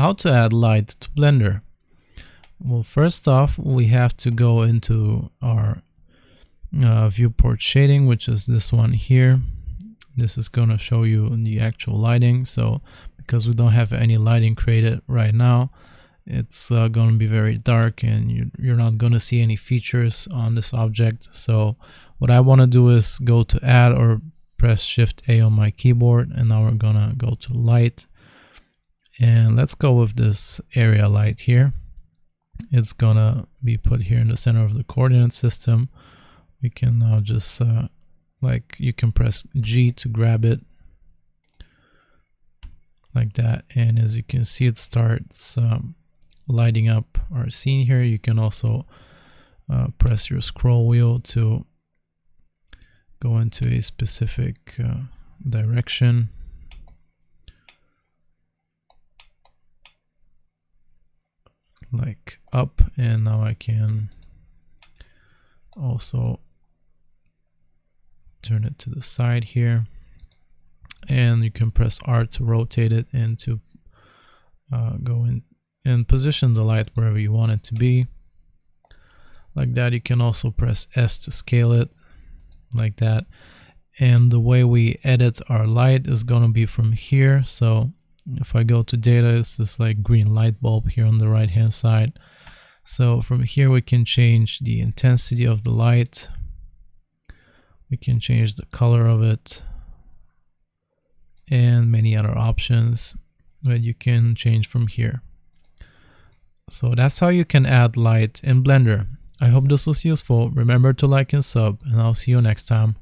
how to add light to Blender. Well, first off, we have to go into our viewport shading, which is this one here. This is going to show you the actual lighting. So because we don't have any lighting created right now, it's going to be very dark and you're not going to see any features on this object. So what I want to do is go to add or press Shift A on my keyboard, and now we're going to go to light, and let's go with this area light here. It's going to be put here in the center of the coordinate system. We can now just you can press G to grab it like that, and as you can see, it starts lighting up our scene here. You can also press your scroll wheel to go into a specific direction. Like up, and now I can also turn it to the side here, and you can press R to rotate it and to go in and position the light wherever you want it to be, like that. You can also press S to scale it like that, and the way we edit our light is going to be from here. So if I go to data, it's this like green light bulb here on the right hand side. So from here we can change the intensity of the light, we can change the color of it, and many other options that you can change from here. So that's how you can add light in Blender. I hope this was useful. Remember to like and sub, and I'll see you next time.